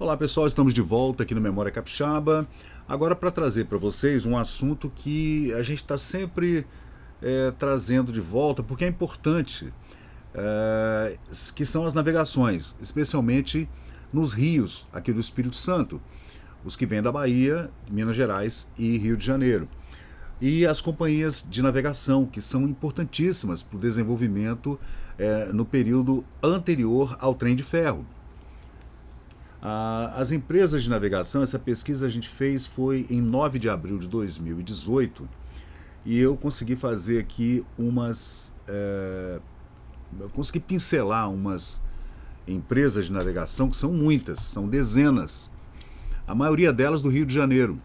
Olá pessoal, estamos de volta aqui no Memória Capixaba, agora para trazer para vocês um assunto que a gente está sempre trazendo de volta, porque é importante, que são as navegações, especialmente nos rios aqui do Espírito Santo, os que vêm da Bahia, Minas Gerais e Rio de Janeiro. E as companhias de navegação, que são importantíssimas para o desenvolvimento no período anterior ao trem de ferro. As empresas de navegação, essa pesquisa a gente fez foi em 9 de abril de 2018 e eu consegui fazer aqui eu consegui pincelar umas empresas de navegação que são muitas, são dezenas, a maioria delas do Rio de Janeiro.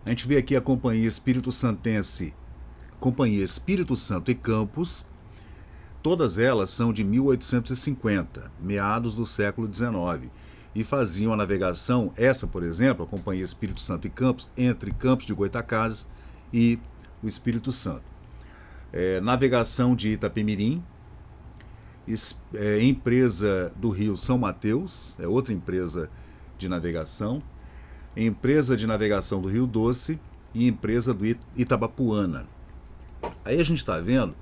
A gente vê aqui a Companhia Espírito Santense, Companhia Espírito Santo e Campos, todas elas são de 1850, meados do século XIX, e faziam a navegação, essa por exemplo, a Companhia Espírito Santo e Campos, entre Campos de Goytacazes e o Espírito Santo. Navegação de Itapemirim, empresa do Rio São Mateus, é outra empresa de navegação, empresa de navegação do Rio Doce e empresa do Itabapuana. Aí a gente está vendo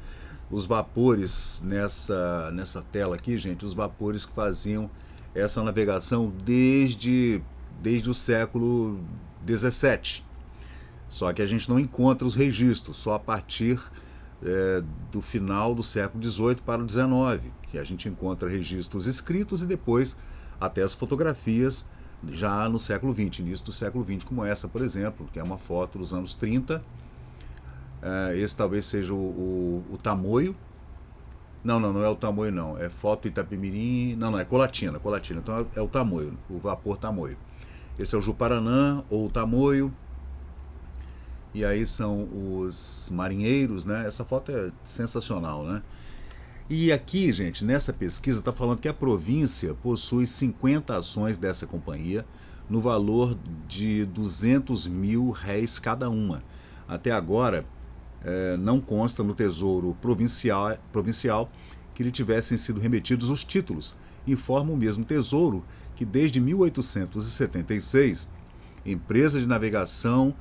os vapores nessa tela aqui, gente, os vapores que faziam essa navegação desde o século XVII. Só que a gente não encontra os registros, só a partir do final do século XVIII para o XIX, que a gente encontra registros escritos e depois até as fotografias já no século XX, início do século XX, como essa, por exemplo, que é uma foto dos anos 30. Esse talvez seja o Tamoio. Não é o Tamoio não, é foto Itapemirim, não, é Colatina, então é o Tamoio, o vapor Tamoio. Esse é o Juparanã ou o Tamoio, e aí são os marinheiros, né? Essa foto é sensacional, né? E aqui, gente, nessa pesquisa está falando que a província possui 50 ações dessa companhia no valor de R$200 mil cada uma. Até agora, não consta no Tesouro Provincial que lhe tivessem sido remetidos os títulos. Informa o mesmo Tesouro que desde 1876, empresa de navegação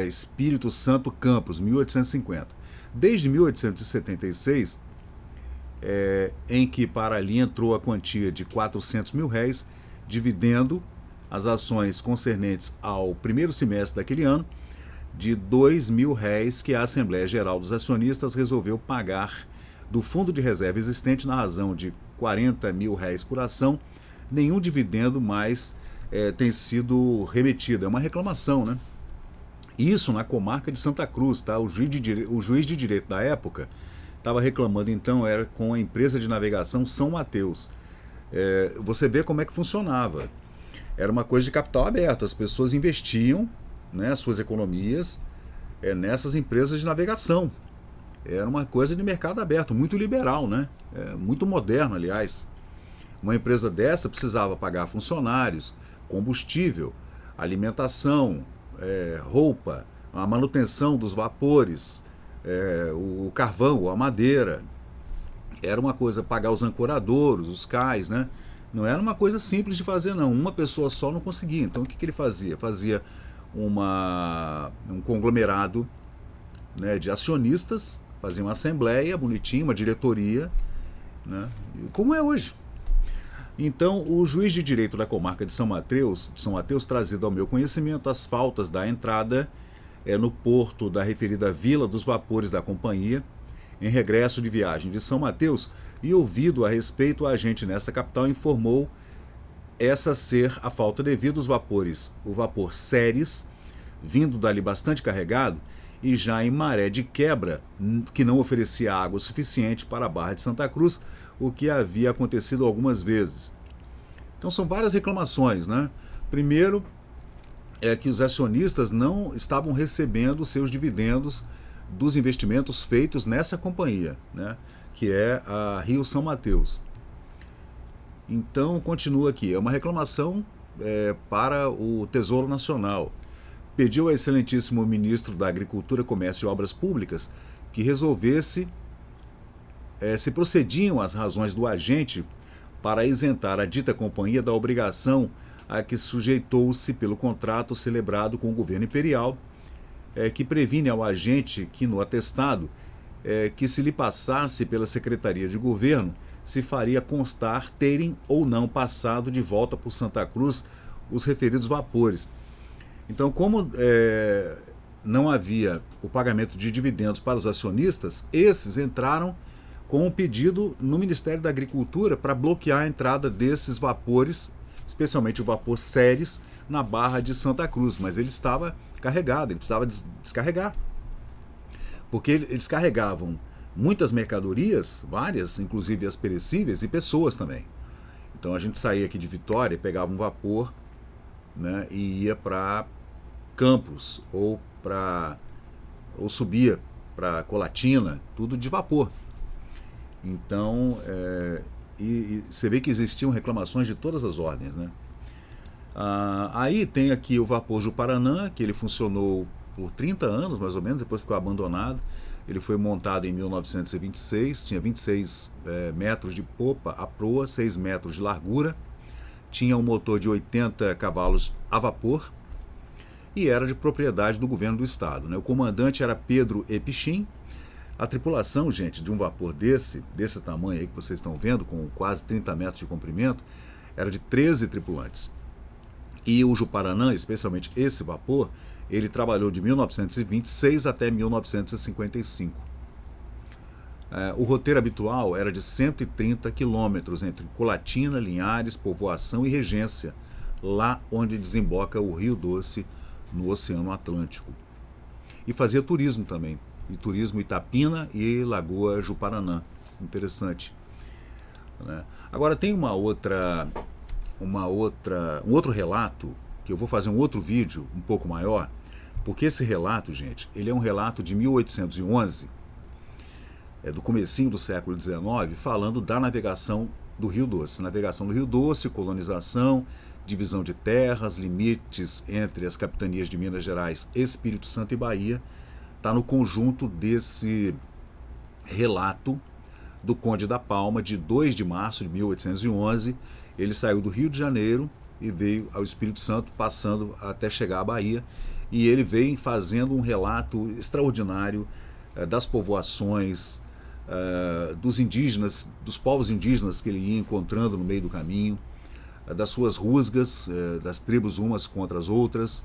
Espírito Santo Campos, 1850. Desde 1876, em que para ali entrou a quantia de R$400 mil, dividendo as ações concernentes ao primeiro semestre daquele ano, de R$2 mil que a Assembleia Geral dos Acionistas resolveu pagar do fundo de reserva existente na razão de R$40 mil por ação. Nenhum dividendo mais tem sido remetido. É uma reclamação, né? Isso na comarca de Santa Cruz, tá? O juiz de direito da época estava reclamando, então, era com a empresa de navegação São Mateus. Você vê como é que funcionava. Era uma coisa de capital aberto, as pessoas investiam, né, suas economias nessas empresas de navegação. Era uma coisa de mercado aberto, muito liberal, né? Muito moderno, aliás. Uma empresa dessa precisava pagar funcionários, combustível, alimentação, roupa, a manutenção dos vapores, o carvão, a madeira. Era uma coisa, pagar os ancoradouros, os cais, né? Não era uma coisa simples de fazer, não. Uma pessoa só não conseguia. Então o que ele fazia? Fazia um conglomerado, né, de acionistas, fazia uma assembleia bonitinha, uma diretoria, né, como é hoje. Então, o juiz de direito da comarca de São Mateus, trazido ao meu conhecimento as faltas da entrada no porto da referida Vila dos Vapores da companhia, em regresso de viagem de São Mateus, e ouvido a respeito, a agente nessa capital informou essa ser a falta devida aos vapores, o vapor Ceres, vindo dali bastante carregado, e já em maré de quebra, que não oferecia água suficiente para a Barra de Santa Cruz, o que havia acontecido algumas vezes. Então são várias reclamações, né? Primeiro, que os acionistas não estavam recebendo seus dividendos dos investimentos feitos nessa companhia, né? Que é a Rio São Mateus. Então, continua aqui, é uma reclamação para o Tesouro Nacional. Pediu ao excelentíssimo ministro da Agricultura, Comércio e Obras Públicas que resolvesse se procediam as razões do agente para isentar a dita companhia da obrigação a que sujeitou-se pelo contrato celebrado com o governo imperial, que previne ao agente que no atestado que se lhe passasse pela Secretaria de Governo se faria constar terem ou não passado de volta por Santa Cruz os referidos vapores. Então, como não havia o pagamento de dividendos para os acionistas, esses entraram com um pedido no Ministério da Agricultura para bloquear a entrada desses vapores, especialmente o vapor Ceres, na Barra de Santa Cruz. Mas ele estava carregado, ele precisava descarregar. Porque eles carregavam muitas mercadorias, várias, inclusive as perecíveis, e pessoas também. Então a gente saía aqui de Vitória, pegava um vapor, né, e ia para Campos ou subia para Colatina, tudo de vapor. Então, e você vê que existiam reclamações de todas as ordens, né? Aí tem aqui o vapor Juparanã, que ele funcionou por 30 anos, mais ou menos, depois ficou abandonado. Ele foi montado em 1926, tinha 26 metros de popa, a proa, 6 metros de largura, tinha um motor de 80 cavalos a vapor e era de propriedade do governo do estado, né? O comandante era Pedro Epichim. A tripulação, gente, de um vapor desse tamanho aí que vocês estão vendo, com quase 30 metros de comprimento, era de 13 tripulantes. E o Juparanã, especialmente esse vapor, ele trabalhou de 1926 até 1955. O roteiro habitual era de 130 quilômetros entre Colatina, Linhares, Povoação e Regência, lá onde desemboca o Rio Doce no Oceano Atlântico. E fazia turismo também, e turismo Itapina e Lagoa Juparanã. Interessante, né? Agora tem um outro relato, que eu vou fazer um outro vídeo um pouco maior, porque esse relato, gente, ele é um relato de 1811, do comecinho do século XIX, falando da navegação do Rio Doce. Navegação do Rio Doce, colonização, divisão de terras, limites entre as capitanias de Minas Gerais, Espírito Santo e Bahia. Está no conjunto desse relato do Conde da Palma, de 2 de março de 1811. Ele saiu do Rio de Janeiro e veio ao Espírito Santo, passando até chegar à Bahia, e ele vem fazendo um relato extraordinário das povoações, dos indígenas, dos povos indígenas que ele ia encontrando no meio do caminho, das suas rusgas, das tribos umas contra as outras,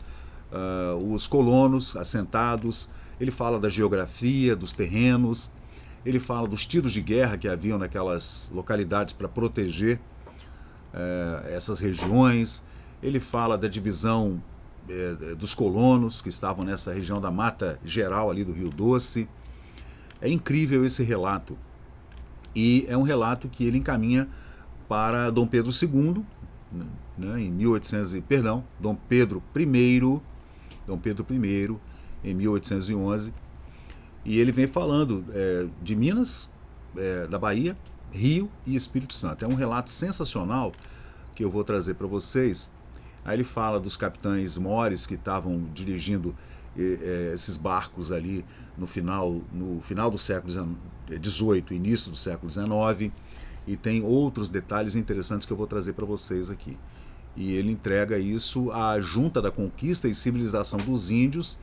os colonos assentados. Ele fala da geografia, dos terrenos, ele fala dos tiros de guerra que haviam naquelas localidades para proteger essas regiões. Ele fala da divisão dos colonos que estavam nessa região da Mata Geral ali do Rio Doce. É incrível esse relato, e é um relato que ele encaminha para Dom Pedro II, né, em 1800, perdão, Dom Pedro I, em 1811, e ele vem falando de Minas, da Bahia, Rio e Espírito Santo. É um relato sensacional que eu vou trazer para vocês. Aí ele fala dos capitães mores que estavam dirigindo esses barcos ali no final do século XVIII, início do século XIX, e tem outros detalhes interessantes que eu vou trazer para vocês aqui. E ele entrega isso à Junta da Conquista e Civilização dos Índios,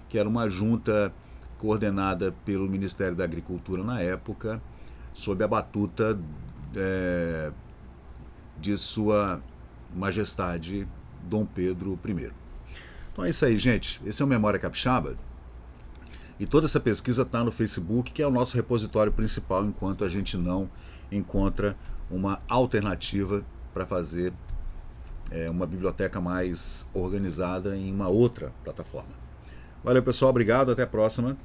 que era uma junta coordenada pelo Ministério da Agricultura na época, sob a batuta de Sua Majestade Dom Pedro I. Então é isso aí, gente. Esse é o Memória Capixaba. E toda essa pesquisa está no Facebook, que é o nosso repositório principal, enquanto a gente não encontra uma alternativa para fazer uma biblioteca mais organizada em uma outra plataforma. Valeu, pessoal. Obrigado. Até a próxima.